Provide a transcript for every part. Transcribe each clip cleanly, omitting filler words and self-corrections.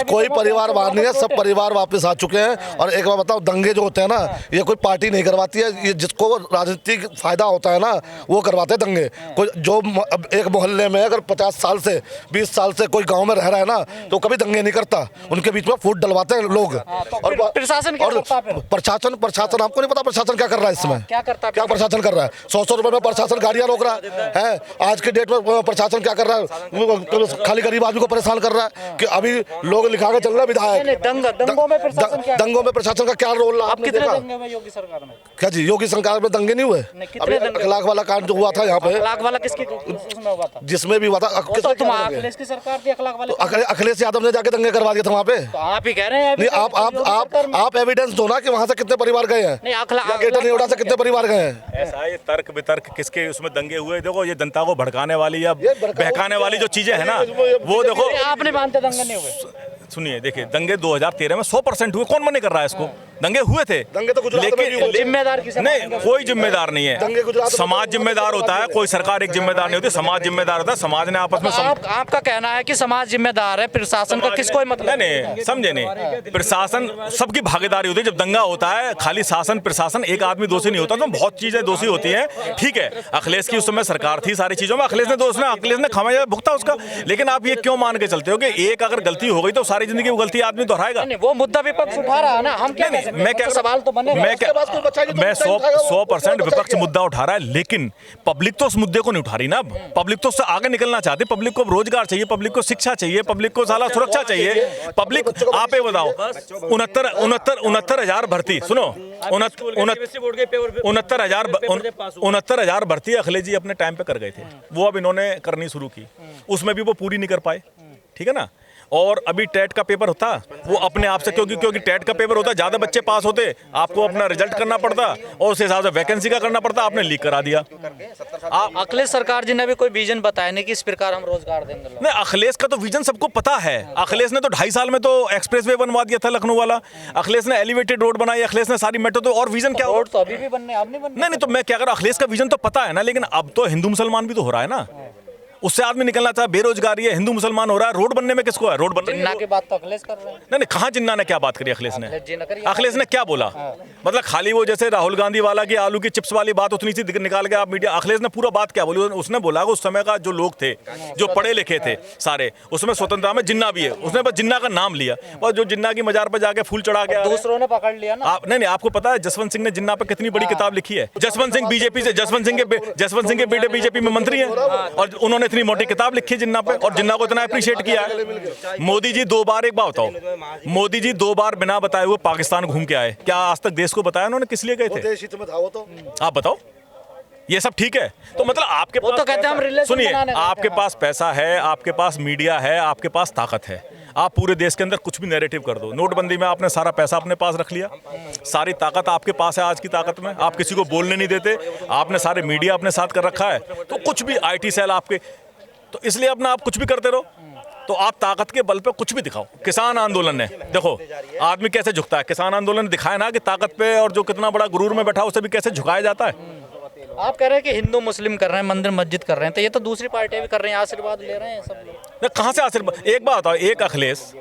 कोई परिवार बाहर नहीं है, सब परिवार वापस आ चुके हैं। और एक बार बताओ, दंगे जो होते हैं ना, ये कोई पार्टी नहीं करवाती है, ये जिसको राजनीतिक फायदा होता है ना वो करवाते हैं दंगे। कोई जो अब एक मोहल्ले में अगर 50 साल से 20 साल से कोई गांव में रह रहा है ना, तो कभी दंगे नहीं करता, उनके बीच में फूट डलवाते हैं लोग। और प्रशासन प्रशासन आपको नहीं पता प्रशासन क्या कर रहा है इसमें? क्या करता है? क्या प्रशासन कर रहा है? 100 रुपए में प्रशासन गाड़ियां रोक रहा है। आज के डेट में प्रशासन क्या कर रहा है? खाली गरीब आदमी को परेशान कर रहा है कि अभी लोग लिखा के चल रहा है विधायक। दंगों में प्रशासन का क्या रोल रहा? कितने दंगे में योगी सरकार में? क्या जी, योगी सरकार में दंगे नहीं हुए? अभी अखलाक वाला कांड जो हुआ था यहाँ पे, अखलाक वाला किसकी उसमें हुआ था? जिसमें भी हुआ था, अखिलेश की सरकार थी अखलाक वाले। अखिलेश यादव ने जाके दंगे करवा दिए थे वहाँ पे। आप ही कह रहे हैं? नहीं, आप एविडेंस दो ना कि वहाँ से कितने परिवार गए हैं, गेटर नोएडा से कितने परिवार गए हैं। ऐसा ये तर्क वितर्क किसके उसमें दंगे हुए? देखो, ये जनता को भड़काने वाली या बहकाने वाली जो चीजें है ना, वो देखो। आपने मानते दंगे नहीं हुए? सुनिए, देखिए, दंगे 2013 में 100% हुए। कौन मना कर रहा है इसको? दंगे हुए थे, दंगे तो गुजरात में भी हुए। जिम्मेदार किसे? नहीं, कोई जिम्मेदार नहीं है। समाज जिम्मेदार होता है, कोई सरकार एक जिम्मेदार नहीं होती, समाज जिम्मेदार होता है। समाज ने आपस में आपका कहना है कि समाज जिम्मेदार है, प्रशासन का किसको मतलब? नहीं, समझे नहीं। प्रशासन सबकी भागीदारी होती है। जब दंगा होता है, खाली शासन प्रशासन एक आदमी दोषी नहीं होता, तो बहुत चीजें दोषी होती हैं। ठीक है, अखिलेश की उस समय सरकार थी, सारी चीजों में अखिलेश ने दोष ना, अखिलेश ने खामियाजा भुगता उसका। लेकिन आप ये क्यों मान के चलते हो कि एक अगर गलती हो गई तो सारी जिंदगी वो गलती आदमी दोहराएगा? वो मुद्दा विपक्ष उठा रहा है ना, हम क्या? मैं क्या सवाल तो बने, मैं 100% विपक्ष मुद्दा उठा रहा है, लेकिन पब्लिक तो उस मुद्दे को नहीं उठा रही ना। पब्लिक तो उससे आगे निकलना चाहती है। पब्लिक को रोजगार चाहिए, पब्लिक को शिक्षा चाहिए, पब्लिक को साला सुरक्षा चाहिए। पब्लिक, आप ये बताओ, 69,000 भर्ती, सुनो, 69,000 भर्ती अखिलेश जी अपने टाइम पे कर गए थे। वो अब इन्होंने करनी शुरू की, उसमें भी वो पूरी नहीं कर पाए। ठीक है ना? और अभी टेट का पेपर होता, वो अपने आप से, क्योंकि टेट का पेपर होता, ज्यादा बच्चे पास होते, आपको अपना रिजल्ट करना पड़ता और उस हिसाब से वैकेंसी का करना पड़ता। आपने लीक करा दिया। अखिलेश सरकार जी ने भी कोई विजन बताया नहीं कि इस प्रकार हम रोजगार देंगे। नहीं, अखिलेश का तो विजन सबको पता है। अखिलेश ने तो 2.5 साल में तो एक्सप्रेसवे बनवा दिया था लखनऊ वाला। अखिलेश ने एलिवेटेड रोड बनाई, अखिलेश ने सारी मेट्रो। तो और विजन क्या? रोड तो अभी भी बनने, अब नहीं बनने। नहीं, तो मैं क्या कर रहा हूं, अखिलेश का विजन तो पता है ना, लेकिन अब तो हिंदू मुसलमान भी तो हो रहा है ना, उससे आदमी निकलना चाहे। बेरोजगारी है, हिंदू मुसलमान हो रहा है, रोड बनने में किसको है? रोड बनने जिन्ना की बात तो अखिलेश कर रहे हैं। नहीं, कहाँ जिन्ना ने क्या बात करी? अखिलेश ने क्या बोला? मतलब खाली वो जैसे राहुल गांधी वाला की आलू की चिप्स वाली बात उतनी सी निकाल के आप मीडिया। अखिलेश ने पूरा बात क्या बोली? उसने बोला उस समय का जो लोग थे, जो पढ़े लिखे थे सारे, उसमें स्वतंत्रता में जिन्ना भी है, उसने बस जिन्ना का नाम लिया और जो जिन्ना की मजार पर जाके फूल चढ़ा गया, दूसरों ने पकड़ लिया ना। नहीं, आपको पता है जसवंत सिंह ने जिन्ना पर कितनी बड़ी किताब लिखी है? जसवंत सिंह बीजेपी से, जसवंत सिंह के बेटे बीजेपी में मंत्री हैं और उन्होंने इतनी मोटी किताब लिखी जिन्ना पे, और जिन्ना को इतना अप्रिशिएट किया है। मोदी जी 2 बार, एक बात बताओ, मोदी जी 2 बार बिना बताए हुए पाकिस्तान घूम के आए। क्या आज तक देश को बताया उन्होंने किस लिए गए थे? आप बताओ, ये सब ठीक है? तो मतलब आपके पास तो कहते हैं हम रिलेशन, सुनिए, आपके पास पैसा है, आपके पास मीडिया है, आपके पास ताकत है, आप पूरे देश के अंदर कुछ भी नैरेटिव कर दो। नोटबंदी में आपने सारा पैसा अपने पास रख लिया, सारी ताकत आपके पास है। आज की ताकत में आप किसी को बोलने नहीं देते, आपने सारे मीडिया अपने साथ कर रखा है, तो कुछ भी IT सेल आपके, तो इसलिए अपना आप कुछ भी करते रहो। तो आप ताकत के बल पे कुछ भी दिखाओ। किसान आंदोलन ने देखो आदमी कैसे झुकता है, किसान आंदोलन ने दिखाया ना कि ताकत पे और जो कितना बड़ा गुरूर में बैठा उसे भी कैसे झुकाया जाता है। आप कह रहे हैं कि हिंदू मुस्लिम कर रहे हैं, मंदिर मस्जिद कर रहे हैं, तो ये तो दूसरी पार्टियां भी कर रहे हैं, आशीर्वाद ले रहे हैं सब लोग। कहाँ से आशीर्वाद? एक बात बताओ, एक अखिलेश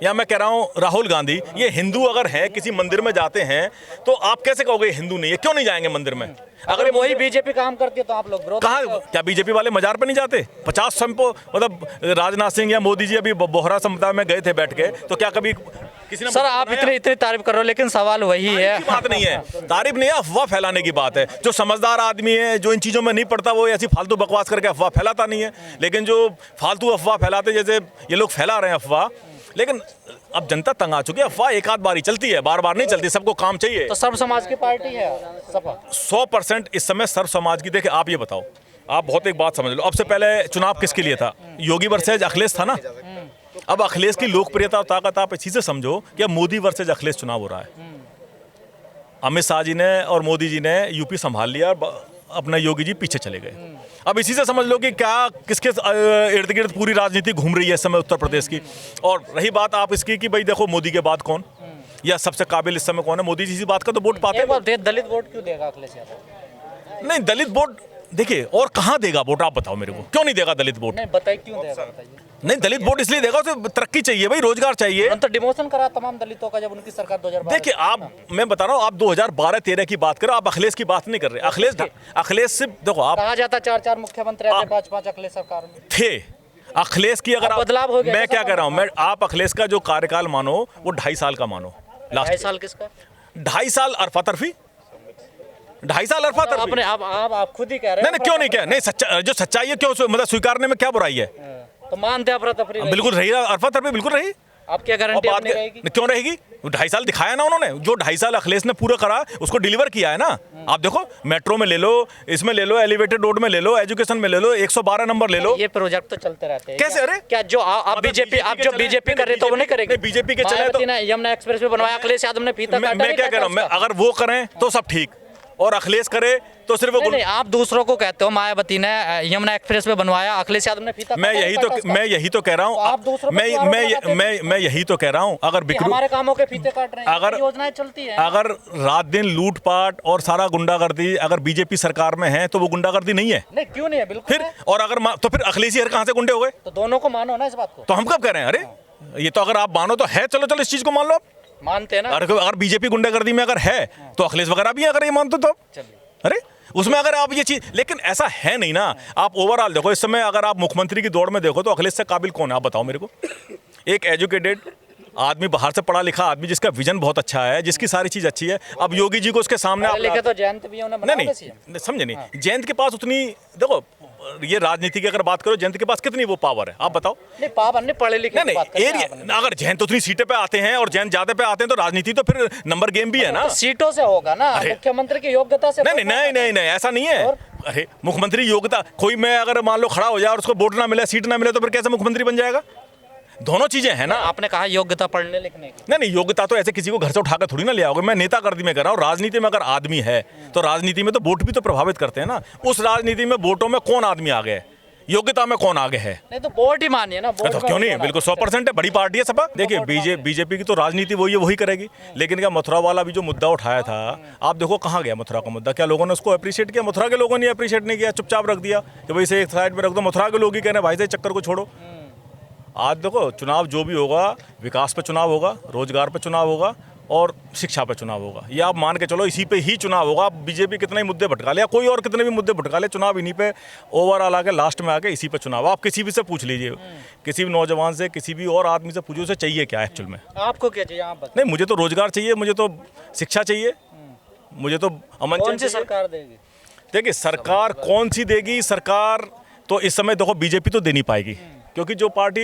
या मैं कह रहा हूँ राहुल गांधी, ये हिंदू अगर है, किसी मंदिर में जाते हैं, तो आप कैसे कहोगे हिंदू नहीं है? क्यों नहीं जाएंगे मंदिर में? अगर वही बीजेपी काम करती है तो आप लोग विरोध? कहाँ, क्या बीजेपी वाले मजार पे नहीं जाते? 50 संपो, मतलब राजनाथ सिंह या मोदी जी अभी बोहरा समुदाय में गए थे बैठ के, तो क्या कभी किसी ने? सर, आप इतनी तारीफ कर रहे हो, लेकिन सवाल वही है। बात नहीं है, तारीफ नहीं है, अफवाह फैलाने की बात है। जो समझदार आदमी है, जो इन चीज़ों में नहीं पड़ता, वो ऐसी फालतू बकवास करके अफवाह फैलाता नहीं है। लेकिन जो फालतू अफवाह फैलाते, जैसे ये लोग फैला रहे हैं अफवाह, लेकिन अब जनता तंग आ चुकी है। अफवाह एक आध बारी चलती है, बार बार नहीं चलती, सबको काम चाहिए। तो सर्व समाज की पार्टी है सपा। 100% इस समय सर्व समाज की। देखिए, आप ये बताओ, आप बहुत एक बात समझ लो, अब से पहले चुनाव किसके लिए था? योगी वर्सेज अखिलेश था ना। अब अखिलेश की लोकप्रियता और ताकत आप इसी से समझो कि अब मोदी वर्सेज अखिलेश चुनाव हो रहा है। अमित शाह जी ने और मोदी जी ने यूपी संभाल लिया, अपना योगी जी पीछे चले गए। अब इसी से समझ लो कि क्या किसके इर्द गिर्द पूरी राजनीति घूम रही है इस समय उत्तर प्रदेश की। और रही बात आप इसकी कि भाई देखो मोदी के बाद कौन या सबसे काबिल इस समय कौन है? मोदी जी इसी बात का तो वोट पाते हैं। दलित वोट क्यों देगा अखिलेश यादव? नहीं, दलित वोट देखिए और कहाँ देगा वोट, आप बताओ मेरे को, क्यों नहीं देगा दलित वोट? नहीं बताइए क्यों देगा, बताइए। नहीं, दलित वोट इसलिए देगा, उसे तरक्की चाहिए भाई, रोजगार चाहिए। उन्होंने तो डिमोशन करा तमाम दलितों का जब उनकी सरकार 2012। देखिए आप, मैं बता रहा हूँ, आप 2012-13 की बात करो, आप अखिलेश की बात नहीं कर रहे। अखिलेश से देखो, आप कहा जाता 4 मुख्यमंत्री आते 5 अखिलेश सरकार में थे। अखिलेश की अगर अब बदलाव हो गया, मैं ऐसा क्या कह रहा हूँ, मैं आप अखिलेश का जो कार्यकाल मानो वो 2.5 साल का मानो, 2.5 साल किसका? 2.5 साल अरफा तरफी, 2.5 साल अरफा तरफी। आपने आप खुद ही कह रहे नहीं नहीं, क्यों नहीं कह, नहीं सच्चा, जो सच्चाई है क्यों मतलब स्वीकारने में क्या बुराई है? तो मानते अफरा तफरी बिल्कुल रही, अरफा तरफी बिल्कुल रही। आप क्या गारंटी और अपनी रहेगी? क्यों रहेगी? 2.5 साल दिखाया ना उन्होंने, जो 2.5 साल अखिलेश ने पूरा करा उसको डिलीवर किया है ना। आप देखो, मेट्रो में ले लो, इसमें ले लो, एलिवेटेड रोड में ले लो, एजुकेशन में ले लो, 112 नंबर ले लो। ये प्रोजेक्ट तो चलते रहते हैं। कैसे? अरे क्या जो आप बीजेपी, आप जो बीजेपी कर रहे तो वो नहीं करेगी? बीजेपी के चले तो यमुना एक्सप्रेस में बनवाया, अखिलेश यादव ने फीता काटा। मैं क्या कह रहा हूँ, मैं अगर वो करें तो सब ठीक, और अखिलेश करे तो सिर्फ वो नहीं, आप दूसरों को कहते हो मायावती ने यमुना एक्सप्रेस में बनवाया, अखिलेश यादव ने फीता मैं यही तो कह रहा हूँ, आप दूसरों पे मैं यही तो कह रहा हूँ, अगर बिक्रू हमारे कामों के फीते काट रहे हैं, अगर योजनाएं चलती हैं। अगर रात दिन लूटपाट और सारा गुंडागर्दी अगर बीजेपी सरकार में है तो वो गुंडागर्दी नहीं है? नहीं, क्यों नहीं है, बिल्कुल फिर है। और अगर तो फिर अखिलेश यार कहाँ से गुंडे हो गए? तो दोनों को मानो ना इस बात को। तो हम कब कह रहे हैं? अरे ये तो अगर आप मानो तो है, चलो इस चीज को मान लो आप। मानते हैं ना। अगर बीजेपी गुंडागर्दी में अगर है तो अखिलेश वगैरह भी अगर ये मानते तो चलिए, अरे उसमें अगर आप ये चीज, लेकिन ऐसा है नहीं ना। आप ओवरऑल देखो, इस समय अगर आप मुख्यमंत्री की दौड़ में देखो तो अखिलेश से काबिल कौन है, आप बताओ मेरे को। एक एजुकेटेड आदमी, बाहर से पढ़ा लिखा आदमी, जिसका विजन बहुत अच्छा है, जिसकी सारी चीज अच्छी है। अब योगी जी को उसके सामने आप लेके तो जयंत भी उन्होंने नहीं समझे नहीं, जयंत के पास उतनी, देखो ये राजनीति की अगर बात करो, जयंत के पास कितनी वो पावर है, आप बताओ। नहीं, पावर नहीं, पढ़े लिखे की बात कर रहे हैं आप। एरिया, अगर जयंत उतनी सीटें पे आते हैं और जयंत ज्यादा पे आते हैं तो राजनीति तो फिर नंबर गेम भी है ना। तो सीटों से होगा ना, मुख्यमंत्री की योग्यता से। नहीं, ऐसा नहीं है। अरे मुख्यमंत्री योग्यता, कोई मैं अगर मान लो खड़ा हो जाए और उसको वोट ना मिले, सीट ना मिले, तो फिर कैसे मुख्यमंत्री बन जाएगा? दोनों चीजें हैं ना। आपने कहा योग्यता पढ़ने लिखने की। नहीं, योग्यता तो ऐसे किसी को घर से उठाकर थोड़ी ना ले आओगे। मैं नेतागर्दी में कर रहा हूँ, राजनीति में अगर आदमी है तो राजनीति में तो वोट भी तो प्रभावित करते हैं ना। उस राजनीति में वोटों में कौन आदमी आगे है, योग्यता में कौन आगे है? नहीं तो वोट ही मानिए ना, तो क्यों नहीं, बिल्कुल 100% है, बड़ी पार्टी है सपा। देखिए बीजेपी की तो राजनीति वही करेगी। लेकिन क्या मथुरा वाला भी जो मुद्दा उठाया था, आप देखो कहाँ गया मथुरा का मुद्दा? क्या लोगों ने उसको अप्रिशिएट किया? मथुरा के लोगों ने अप्रिशिएट नहीं किया, चुपचाप रख दिया कि भाई इसे एक साइड में रख दो। मथुरा के लोग ही कह रहे हैं भाई से चक्कर को छोड़ो। आज देखो, चुनाव जो भी होगा, विकास पे चुनाव होगा, रोजगार पे चुनाव होगा और शिक्षा पे चुनाव होगा। ये आप मान के चलो, इसी पे ही चुनाव होगा। बीजेपी कितने ही मुद्दे भटका ले या कोई और कितने भी मुद्दे भटका ले, चुनाव इन्हीं पे ओवरऑल आके लास्ट में आके इसी पे चुनाव। आप किसी भी से पूछ लीजिए, किसी भी नौजवान से, किसी भी और आदमी से पूछो, उसे चाहिए क्या एक्चुअल में? आपको क्या चाहिए आप बताइए? नहीं, मुझे तो रोजगार चाहिए, मुझे तो शिक्षा चाहिए, मुझे तो अमन कौन सी चाहिए। सरकार देगी? देखिए सरकार कौन सी देगी, सरकार तो इस समय देखो बीजेपी तो दे नहीं पाएगी, क्योंकि जो पार्टी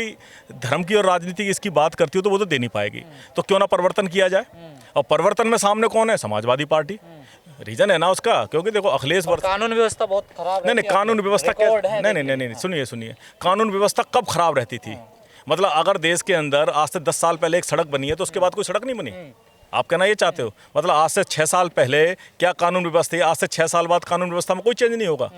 धर्म की और राजनीति की इसकी बात करती हो तो वो तो दे नहीं पाएगी। तो क्यों ना परिवर्तन किया जाए? और परिवर्तन में सामने कौन है? समाजवादी पार्टी। रीजन है ना उसका, क्योंकि देखो अखिलेश कानून व्यवस्था बहुत खराब है। नहीं, कानून व्यवस्था क्या? नहीं, सुनिए, कानून व्यवस्था कब खराब रहती थी? मतलब अगर देश के अंदर आज से 10 साल पहले एक सड़क बनी है तो उसके बाद कोई सड़क नहीं बनी। आप कहना ये चाहते हो? मतलब आज से 6 साल पहले क्या कानून व्यवस्था है, आज से 6 साल बाद कानून व्यवस्था में कोई चेंज नहीं होगा।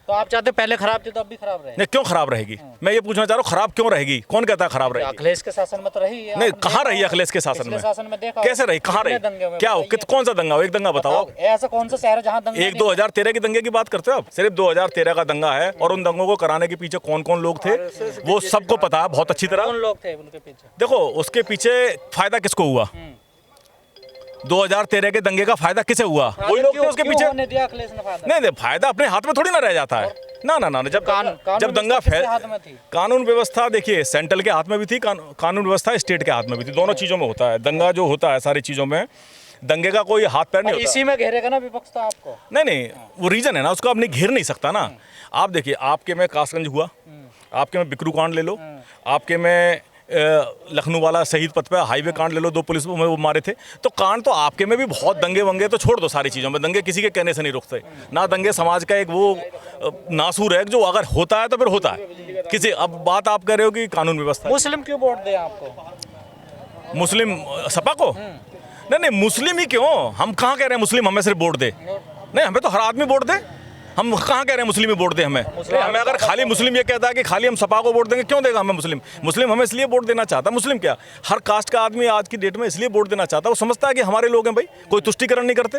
तो आप चाहते पहले खराब थी तो अब भी खराब रहे? नहीं, क्यों खराब रहेगी? मैं ये पूछना चाह रहा हूँ, खराब क्यों रहेगी? कौन कहता है खराब रहेगी? अखिलेश के शासन में तो रही है। नहीं, कहाँ रही अखिलेश के शासन में देखा कैसे रही? कहाँ रही? क्या हो? कौन सा दंगा हो? एक दंगा बताओ। ऐसा कौन सा शहर है जहाँ दंगा? एक 2013 के दंगे की बात करते हो आप? सिर्फ 2013 का दंगा है, और उन दंगों को कराने के पीछे कौन कौन लोग थे वो सबको पता है बहुत अच्छी तरह। कौन लोग थे उनके पीछे? देखो उसके पीछे फायदा किसको हुआ? 2013 के दंगे का फायदा किसे हुआ? वही लोग थे उसके पीछे। नहीं, फायदा अपने हाथ में थोड़ी ना रह जाता है ना। जब दंगा फैल, कानून व्यवस्था देखिए सेंट्रल के हाथ में भी थी, कानून व्यवस्था स्टेट के हाथ में भी थी। दोनों चीजों में होता है दंगा, जो होता है सारी चीजों में दंगे का कोई हाथ पैर नहीं होता। इसी में घेरेगा ना विपक्ष तो आपको? नहीं, वो रीजन है ना, उसको आपने घेर नहीं सकता ना। आप देखिए, आपके में कासगंज हुआ, आपके में बिक्रू कांड ले लो, आपके में लखनऊ वाला शहीद पथ पे हाईवे कांड ले लो, 2 पुलिस में वो मारे थे। तो कांड तो आपके में भी बहुत, दंगे वंगे तो छोड़ दो सारी चीज़ों में, दंगे किसी के कहने से नहीं रुकते ना। दंगे समाज का एक वो नासूर है जो अगर होता है तो फिर होता है किसी। अब बात आप कर रहे हो कि कानून व्यवस्था, मुस्लिम क्यों वोट दे आपको? मुस्लिम सपा को? नहीं, मुस्लिम ही क्यों, हम कहाँ कह रहे हैं मुस्लिम हमें सिर्फ वोट दे? नहीं, हमें तो हर आदमी वोट दे। हम कहाँ कह रहे हैं मुस्लिम ही वोट दे हमें? हमें अगर खाली मुस्लिम ये कहता है कि खाली हम सपा को वोट देंगे, क्यों देगा हमें मुस्लिम? मुस्लिम हमें इसलिए वोट देना चाहता है। मुस्लिम क्या, हर कास्ट का आदमी आज की डेट में इसलिए वोट देना चाहता है, वो समझता है कि हमारे लोग हैं भाई, कोई तुष्टिकरण नहीं करते।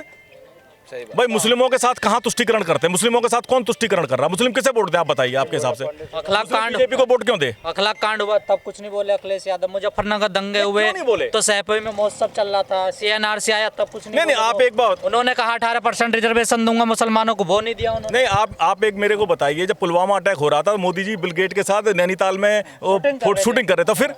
भाई मुस्लिमों के साथ कहाँ तुष्टिकरण करते हैं? मुस्लिमों के साथ कौन तुष्टिकरण कर रहा है? मुस्लिम किसे वोट दे आप बताइए आपके हिसाब से? अखलाक कांड, बीजेपी को वोट क्यों दे? अखलाक कांड हुआ तब कुछ नहीं बोले अखिलेश यादव। मुजफ्फरनगर दंगे हुए क्यों नहीं बोले? तो सैफई में महोत्सव चल रहा था, CNRC आया तब कुछ नहीं नहीं, बोले आप वो। एक बात- उन्होंने कहा 18% रिजर्वेशन दूंगा मुसलमानों को, वो नहीं दिया उन्होंने। नहीं, आप एक मेरे को बताइए, जब पुलवामा अटैक हो रहा था मोदी जी बिल गेट के साथ नैनीताल में शूटिंग कर रहे थे, फिर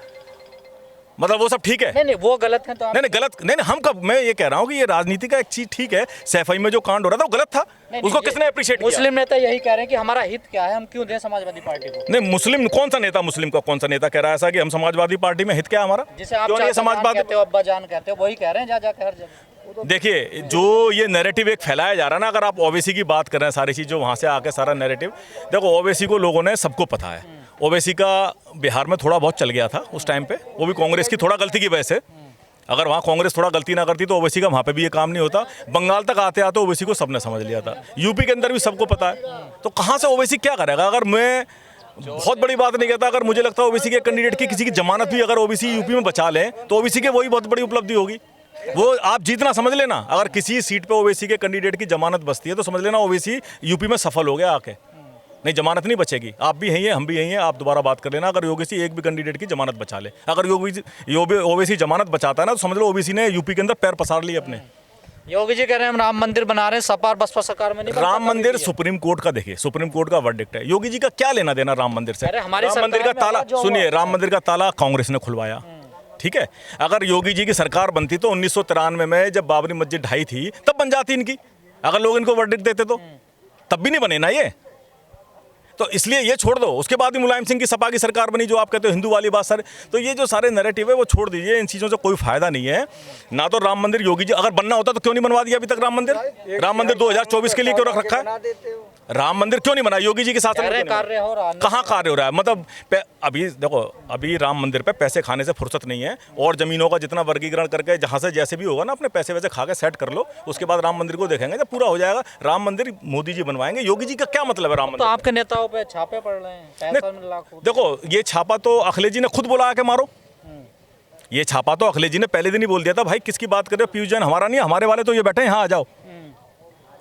मतलब वो सब ठीक है? नहीं वो गलत है तो आप नहीं गलत नहीं, हम कब, मैं ये कह रहा हूँ कि ये राजनीति का एक चीज ठीक है। सैफई में जो कांड हो रहा था वो गलत था, उसको ये किसने अप्रिशिएट किया? मुस्लिम नेता यही कह रहे हैं कि हमारा हित क्या है, हम क्यों दें समाजवादी पार्टी को। नहीं, मुस्लिम कौन सा नेता, मुस्लिम का कौन सा नेता कह रहा है ऐसा कि हम समाजवादी पार्टी में हित क्या है हमारा? जिसे आप क्यों नहीं है चाचा जान समाजवादी? कहते हो, अब्बा जान कहते हो, वही कह रहे हैं जा जाकर हर जगह। देखिए, जो ये नैरेटिव एक फैलाया जा रहा है ना, अगर आप ओवैसी की बात कर रहे हैं, सारी चीज़ जो वहाँ से आके सारा नैरेटिव, देखो ओवैसी को लोगों ने सबको पता है, ओवैसी का बिहार में थोड़ा बहुत चल गया था उस टाइम पे, वो भी कांग्रेस की थोड़ा गलती की वजह से। अगर वहाँ कांग्रेस थोड़ा गलती ना करती तो ओवैसी का वहाँ पे भी ये काम नहीं होता। बंगाल तक आते आते ओवैसी को सबने समझ लिया था, यूपी के अंदर भी सबको पता है। तो कहाँ से ओवैसी क्या करेगा? अगर मैं बहुत बड़ी बात नहीं कहता, अगर मुझे लगता है ओबीसी के कैंडिडेट की किसी की जमानत भी अगर ओबीसी यूपी में बचा लें तो ओबीसी के वही बहुत बड़ी उपलब्धि होगी। वो आप जीतना समझ लेना। अगर किसी सीट पे ओबीसी के कैंडिडेट की जमानत बचती है तो समझ लेना ओबीसी यूपी में सफल हो गया आके। नहीं, जमानत नहीं बचेगी। आप भी यही हैं, हम भी यही हैं, आप दोबारा बात कर लेना। अगर ओबीसी एक भी कैंडिडेट की जमानत बचा ले, अगर ओबीसी जमानत बचाता है ना तो समझ लो ओबीसी ने यूपी के अंदर पैर पसार लिए अपने। योगी जी कह रहे हैं हम राम मंदिर बना रहे हैं, सपा और बसपा सरकार में नहीं बनता राम मंदिर कभी भी। सुप्रीम कोर्ट का, देखिए सुप्रीम कोर्ट का वर्डिक्ट है। योगी जी का क्या लेना देना राम मंदिर से? अरे हमारी राम मंदिर का सरकार में ताला, जो हुआ- सुनिए, राम मंदिर का ताला कांग्रेस ने खुलवाया, ठीक है। अगर योगी जी की सरकार बनती तो 1993 में जब बाबरी मस्जिद ढाई थी तब बन जाती इनकी। अगर लोग इनको वर्डिक्ट देते तो तब भी नहीं बने ना ये। तो इसलिए ये छोड़ दो। उसके बाद भी मुलायम सिंह की सपा की सरकार बनी, जो आप कहते हो हिंदू वाली बात सर। तो ये जो सारे नैरेटिव है वो छोड़ दीजिए, इन चीज़ों से कोई फायदा नहीं है। ना तो राम मंदिर योगी जी, अगर बनना होता तो क्यों नहीं बनवा दिया अभी तक राम मंदिर? राम मंदिर 2024 के लिए क्यों रख रखा है? राम मंदिर क्यों नहीं बना? योगी जी के शासन में क्यों नहीं बना? कार्य हो रहा है। कहाँ कार्य हो रहा है? मतलब अभी देखो, अभी राम मंदिर पे पैसे खाने से फुर्सत नहीं है, और जमीनों का जितना वर्गीकरण करके जहाँ से जैसे भी होगा ना अपने पैसे वैसे खा के सेट कर लो। उसके बाद राम मंदिर को देखेंगे, जब पूरा हो जाएगा राम मंदिर मोदी जी बनवाएंगे। योगी जी का क्या मतलब है राम तो मंदिर? आपके नेताओं पे छापे पड़ रहे हैं, 65 लाख। देखो, ये छापा तो अखिलेश जी ने खुद बोला के मारो। ये छापा तो अखिलेश जी ने पहले दिन ही बोल दिया था, भाई किसकी बात कर रहे हो, पीयूष जैन हमारा नहीं, हमारे वाले तो ये बैठे हैं, यहाँ आ जाओ।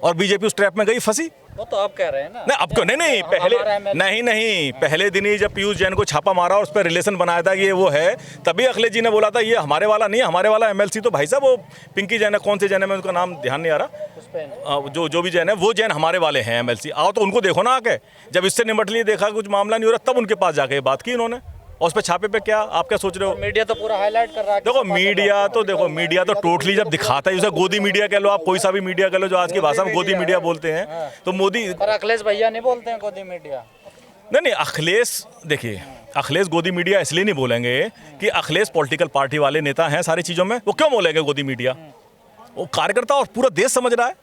और बीजेपी उस ट्रैप में गई, फंसी। वो तो आप कह रहे हैं ना। नहीं, अब क्यों? नहीं, पहले नहीं, पहले दिन ही जब पीयूष जैन को छापा मारा और उस पर रिलेशन बनाया था कि ये वो है, तभी अखिलेश जी ने बोला था ये हमारे वाला नहीं, हमारे वाला एमएलसी तो भाई साहब वो पिंकी जैन है, कौन से जैन है, मैं उनका नाम ध्यान नहीं आ रहा, जो भी जैन है वो जैन हमारे वाले हैं एमएलसी। आओ तो उनको देखो ना आके। जब इससे निपट लिए, देखा कुछ मामला नहीं हो रहा, तब उनके पास जाके बात की उन्होंने। और उस पर छापे पे क्या आप क्या सोच रहे हो? मीडिया तो पूरा हाईलाइट कर रहा है। देखो मीडिया तो टोटली जब दिखाता है, उसे गोदी मीडिया कह लो, आप कोई सा भी मीडिया कह लो, जो आज की भाषा में गोदी मीडिया बोलते हैं, तो मोदी। पर अखिलेश भैया नहीं बोलते हैं गोदी मीडिया। नहीं, अखिलेश, देखिए अखिलेश गोदी मीडिया इसलिए नहीं बोलेंगे कि अखिलेश पॉलिटिकल पार्टी वाले नेता हैं सारी चीज़ों में। वो क्यों बोलेंगे गोदी मीडिया? वो कार्यकर्ता और पूरा देश समझ रहा है,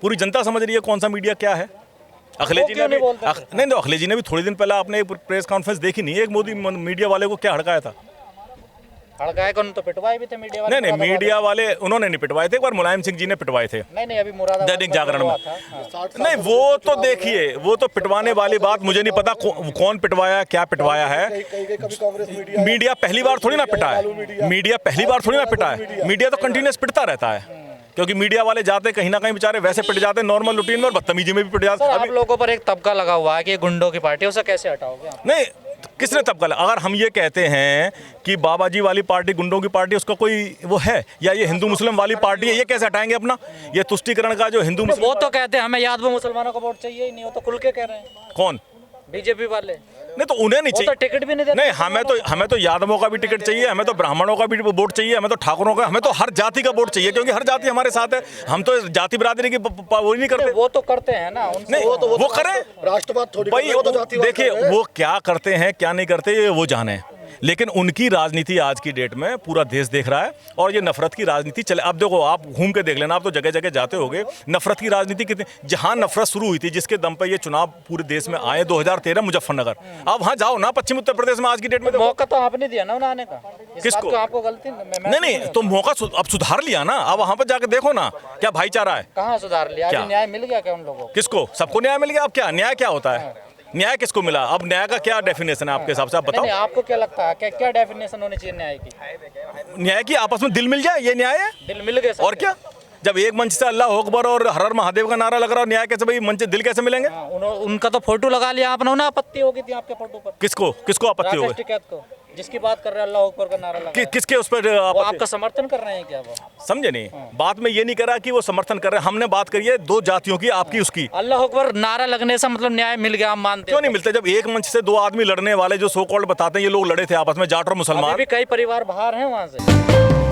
पूरी जनता समझ रही है कौन सा मीडिया क्या है। अखिलेश जी ने भी नहीं, अखिलेश जी ने भी थोड़ी दिन पहले आपने एक प्रेस कॉन्फ्रेंस देखी नहीं है, एक मोदी मीडिया वाले को क्या हड़काया था? हड़काए कौन तो पिटवाए भी थे मीडिया वाले। नहीं, मीडिया वाले उन्होंने नहीं पिटवाए थे, एक बार मुलायम सिंह जी ने पिटवाए थे। नहीं, अभी मुरादाबाद दैनिक जागरण में। हाँ। नहीं, वो तो देखिए, वो तो पिटवाने वाली बात मुझे नहीं पता कौन पिटवाया, क्या पिटवाया है। मीडिया पहली बार थोड़ी ना पिटा है, मीडिया पहली बार थोड़ी ना पिटा है। मीडिया तो कंटिन्यूस पिटता रहता है, क्योंकि मीडिया वाले जाते कहीं ना कहीं बेचारे वैसे पिट जाते हैं नॉर्मल रूटीन में, और बदतमीजी में भी पिट जाते हैं। आप लोगों पर एक तबका लगा हुआ है कि ये गुंडों की पार्टी, उसे कैसे हटाओगे आप? नहीं, किसने तबका? अगर हम ये कहते हैं कि बाबा जी वाली पार्टी गुंडों की पार्टी, उसका कोई वो है, या ये हिंदू मुस्लिम वाली पार्टी है, ये कैसे हटाएंगे अपना? ये तुष्टिकरण का जो हिंदू मुस्लिम, वो तो कहते हैं हमें याद वो मुसलमानों को वोट चाहिए ही नहीं, वो तो खुल के कह रहे हैं। कौन? बीजेपी वाले। नहीं, तो उन्हें नहीं वो तो चाहिए, टिकट भी नहीं देते। नहीं, हमें तो यादवों का भी टिकट चाहिए, हमें तो ब्राह्मणों का भी वोट चाहिए, हमें तो ठाकुरों का, हमें तो हर जाति का वोट चाहिए, क्योंकि हर जाति हमारे साथ है। हम तो जाति बिरादरी की वो नहीं करते। वो तो करते हैं ना, नहीं, वो करें, राष्ट्रवाद थोड़ी भाई देखिए वो क्या करते हैं क्या नहीं करते ये वो जाने, लेकिन उनकी राजनीति आज की डेट में पूरा देश देख रहा है, और ये नफरत की राजनीति चले। अब देखो, आप घूम के देख लेना, आप तो जगह जगह जाते होगे, नफरत की राजनीति कितनी, जहां नफरत शुरू हुई थी, जिसके दम पे ये चुनाव पूरे देश में आए 2013 मुजफ्फरनगर, आप वहां जाओ ना, पश्चिम उत्तर प्रदेश में आज की डेट में मौका तो आपने दिया ना उन्हें आने का। किसको? आपको गलती नहीं, तो मौका अब सुधार लिया ना, अब वहां पर जाकर देखो ना क्या भाईचारा है। कहाँ सुधार लिया? क्या? अभी न्याय मिल गया क्या उन लोगों को? किसको? सबको न्याय मिल गया। अब क्या न्याय क्या होता है? न्याय किसको मिला? अब न्याय का क्या डेफिनेशन है आपके हिसाब से, आप बताओ। नहीं, आपको क्या लगता है क्या डेफिनेशन होनी चाहिए न्याय की? न्याय की आपस में दिल मिल जाए, ये न्याय है? दिल मिल गए और क्या? जब एक मंच से अल्लाह अकबर और हर हर महादेव का नारा लग रहा है, न्याय कैसे भाई मंच दिल कैसे मिलेंगे? उनका तो फोटो लगा लिया आपने, उन्हें आपत्ति होगी थी आपके फोटो पर? किसको आपत्ति हो राकेश गई? टिकैत को, जिसकी बात कर रहे हैं अल्लाह अकबर का नारा लगा, किसके उस पर वो आपका समर्थन कर रहे हैं क्या? वो समझे नहीं, बात में ये नहीं करा कि वो समर्थन कर रहे हैं, हमने बात करी है दो जातियों की, आपकी उसकी। अल्लाह अकबर नारा लगने से मतलब न्याय मिल गया, आप मानते क्यों नहीं मिलता? जब एक मंच से दो आदमी लड़ने वाले जो सो कॉल्ड बताते हैं ये लोग लड़े थे आपस में, जाट और मुसलमान। अभी भी कई परिवार बाहर हैं वहाँ से।